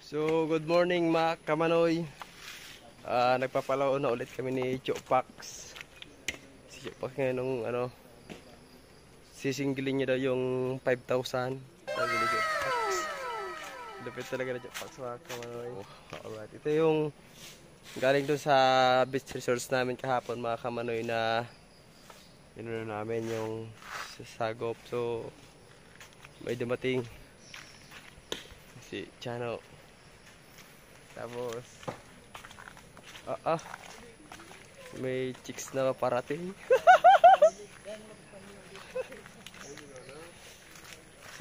So, good morning mga kamanoy. Nagpapalao na ulit kami ni Chopax. Si Chopax ngayon nung sisingilin niya daw yung 5,000. Sabi ni Chopax. Lupit talaga na Chopax mga kamanoy. Alright, ito yung galing doon sa beach resorts namin kahapon mga kamanoy na inuna namin yung sagop. So, may dumating si Chano. Tapos may chicks na parating.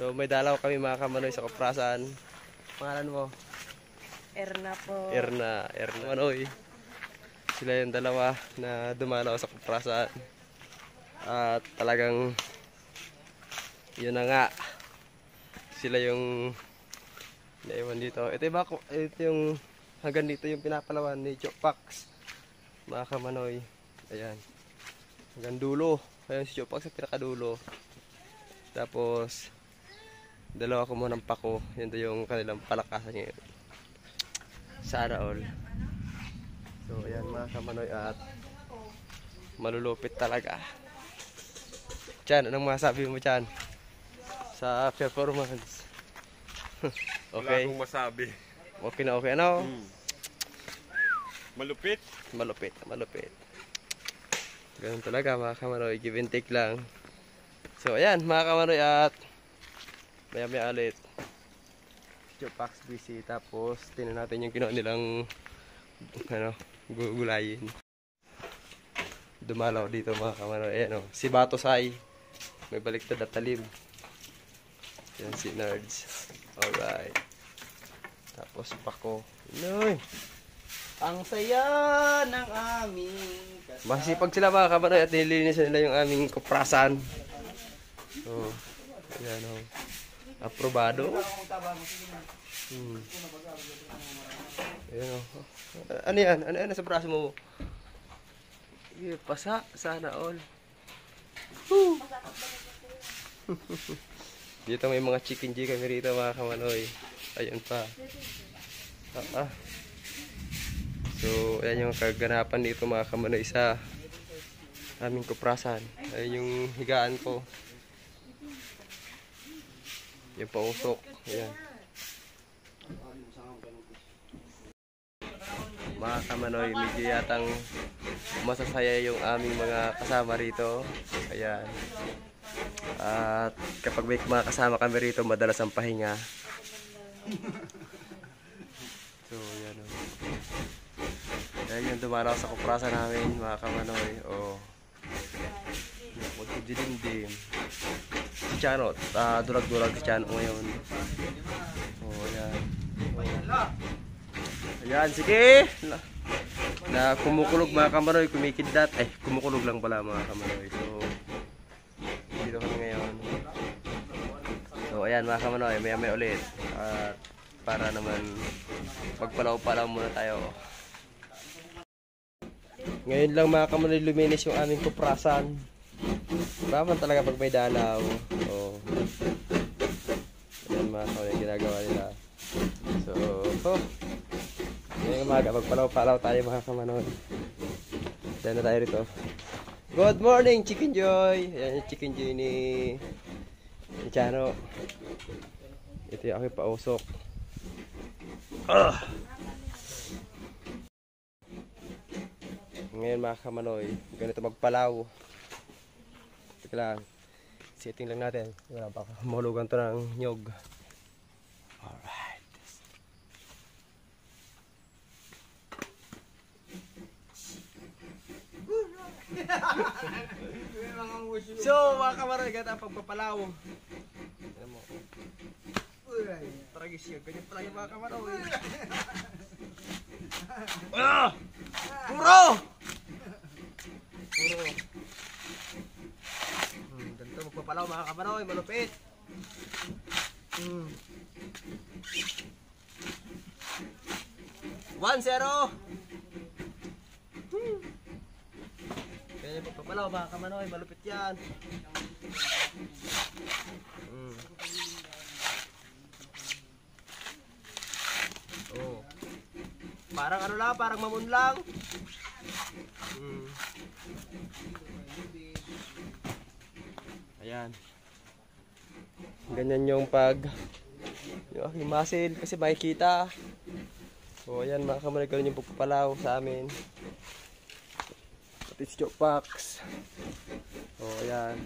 So may dalaw kami mga kamanoy sa Kuprasan. Pangalan mo? Erna po. Erna Manoy. Sila yung dalawa na dumalaw sa Kuprasan. At talagang yun na nga, sila yung naiwan dito. Ito yung hanggang dito yung pinapalawan ni Chopax mga kamanoy. Ayan, hanggang dulo. Ayan si Chopax sa pinakadulo. Tapos dalawa ko muna ng pako. Yan daw yung kanilang palakasan ngayon. Sana all. So ayan mga kamanoy, at malulupit talaga. Chan, anong masabi mo Chan sa performance? Okay. Wala akong masabi. Okay na okay. Ano? Malupit? Malupit. Ganun talaga mga kamanoy. Give and take lang. So ayan mga kamanoy, at maya ulit Chopax busy. Tapos tingnan natin yung ginawa nilang gugulayin. Dumalaw dito mga kamanoy. Ayan o, si Batosay. May baliktad at talim. Yan si Nerds. Alright. Tapos pako. Noy. Ang saya ng aming kasama. Masipag sila mga kamanoy at nililinisan nila yung aming kuprasan. So, ayan o. Aprobado. Ayan o. Ano yan? Ano sa braso mo? Pasa. Sana all. Woo! Dito may mga chicken G kami rito mga kamanoy. Ayun pa. So, ayan yung kaganapan dito mga kamanoy sa aming kuprasan. Ayun yung higaan ko. Yung pausok. Ayan. Mga kamanoy, medyo yatang masasaya yung aming mga kasama rito. Ayan. At kapag may mga kasama kami rito, madalas ang pahinga. So, yan o. Yan yung dumalaw sa kuprasan namin, mga kamanoy. O, huwag ko dilimdim. Si Chano, dulag-dulag si Chano ngayon. O, yan. Ayan, sige! Na kumukulog mga kamanoy, kumikidlat. Kumukulog lang pala mga kamanoy. So, dito kami ngayon. So ayan mga kamanoy, maya ulit. Para naman magpalaw-palaw muna tayo. Ngayon lang mga kamanoy luminis yung aming kuprasan. Baman talaga pag may dalaw. So ayan mga kamanoy ginagawa nila. So ngayong umaga magpalaw-palaw tayo mga kamanoy. Dahil na tayo rito. Good morning, Chicken Joy! Ayan yung Chicken Joy ni Chano. Ito yung aking pausok. Ngayon mga kamanoy, ganito magpalaw. Teka lang, setting lang natin. Wala pa, mahulugan to ng nyog. Alright. So mga kamanoy, ganito ang pagpapalaw. Ayan mo. Tragis yun, ganyan pala yung mga kamanoy. Puro! Ganito magpapalaw mga kamanoy, malupit. 1-0. Kaya pagpapalaw mga kamanoy, malupit yan. Parang ano lang, parang mamon lang. Ayan. Ganyan yung yung aking muscle kasi makikita. So ayan mga kamanay, ganun yung pagpapalaw sa amin. Pati si Jokebox. So ayan.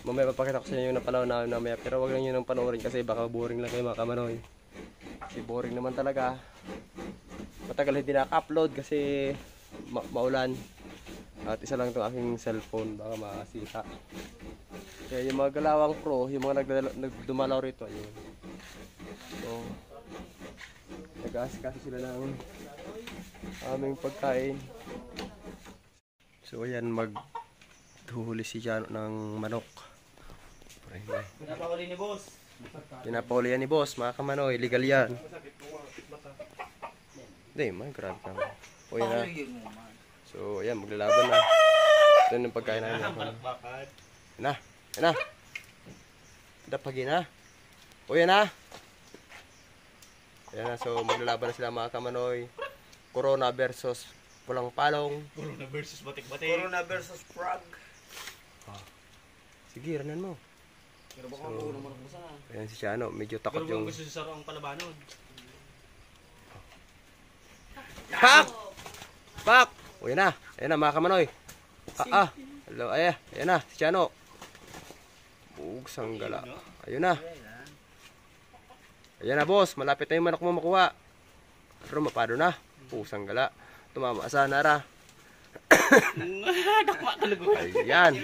Mamaya papakita ko sa inyo yung napalaw namin mamaya. Pero wag lang yun ang panoorin kasi baka boring lang kayo mga kamanoy. Kasi boring naman talaga. Matagal hindi naka-upload kasi maulan. At isa lang itong aking cellphone, baka makasita. Kaya yung mga galawang pro, yung mga nagdumalaw rito, ayun. So, nag-aasikaso sila ng aming pagkain. So ayan, maghuhuli si Jano ng manok. Pinapahuli ni boss. Pinapahuli yan ni boss, mga kamanoy, legal yan. Hindi, grabe ka. O yan na. So ayan, maglalaban na. Ito yung pagkain namin. Yan na, yan na. Dapagin na. O yan na. Ayan na, so maglalaban na sila mga kamanoy. Corona versus pulang palong. Corona versus batik-batik. Corona versus frog. Sige, ranan mo. Pero baka mabulo mo na sana. Ayan si Chano, medyo takot yung... Pero gusto si Saro ang palabanon. Pak! Pak! O yan na, ayan na mga kamanoy. Hello, ayan na, si Chano. Bugsang gala. Ayun na. Ayan na boss, malapit na yung manok mo makuha. Pero mapado na. Pusang gala. Tumama sana ra. Ayan.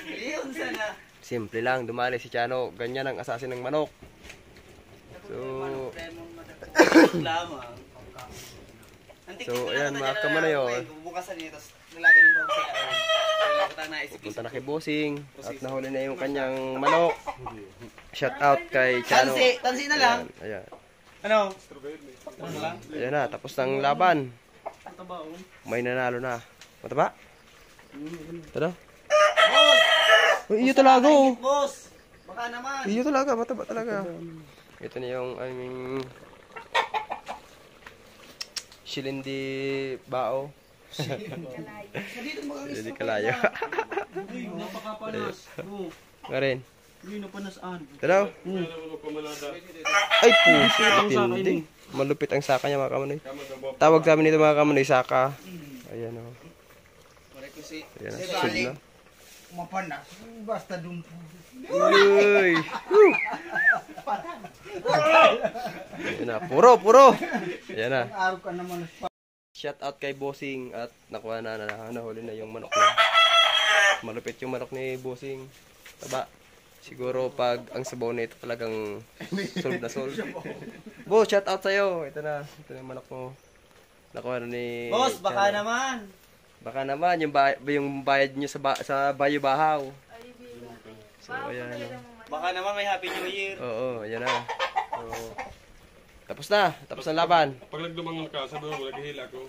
Simple lang, dumali si Chano. Ganyan ang asasin ng manok. So, ayan mga kamanoy. Bukasan niya, tapos nalagyan yung bago sa Punta na kay Bossing. At nahuli na yung kanyang manok. Shout out kay Chano. Tansi na lang. Ayan. Ano? Ayan na, tapos ng laban. May nanalo na. Mataba? Ito na. Boss! Iyo talaga oh. Boss! Baka naman. Iyo talaga, mataba talaga. Ito na yung aming Shilindi bao. Shilindi kalayo. Napakapanas. Nga rin. Hindi napanasaan. Tara. Ay puso, matindi. Malupit ang saka niya mga kamanoy. Tawag sa amin nito mga kamanoy, saka. Ayan o. Ayan na, sud na. Mapanas. Basta dun. Uy! Ayan na, puro! Ayan na. Araw ka naman. Shout out kay Bossing at nakuha na nahuli na yung manok niya. Malupit yung manok ni Bossing. Taba. Siguro pag ang sabaw na ito talagang solve na solve. Boss, shout out sa'yo. Ito na yung manok mo. Nakuha na ni... Boss, baka naman. Baka naman, yung bayad nyo sa Bayo Bahaw. So, ayan. Baka naman may Happy New Year. Oo, ayan na. So, tapos na ang laban. Pag nagdumangon ka, sabi mo, naghihila ko.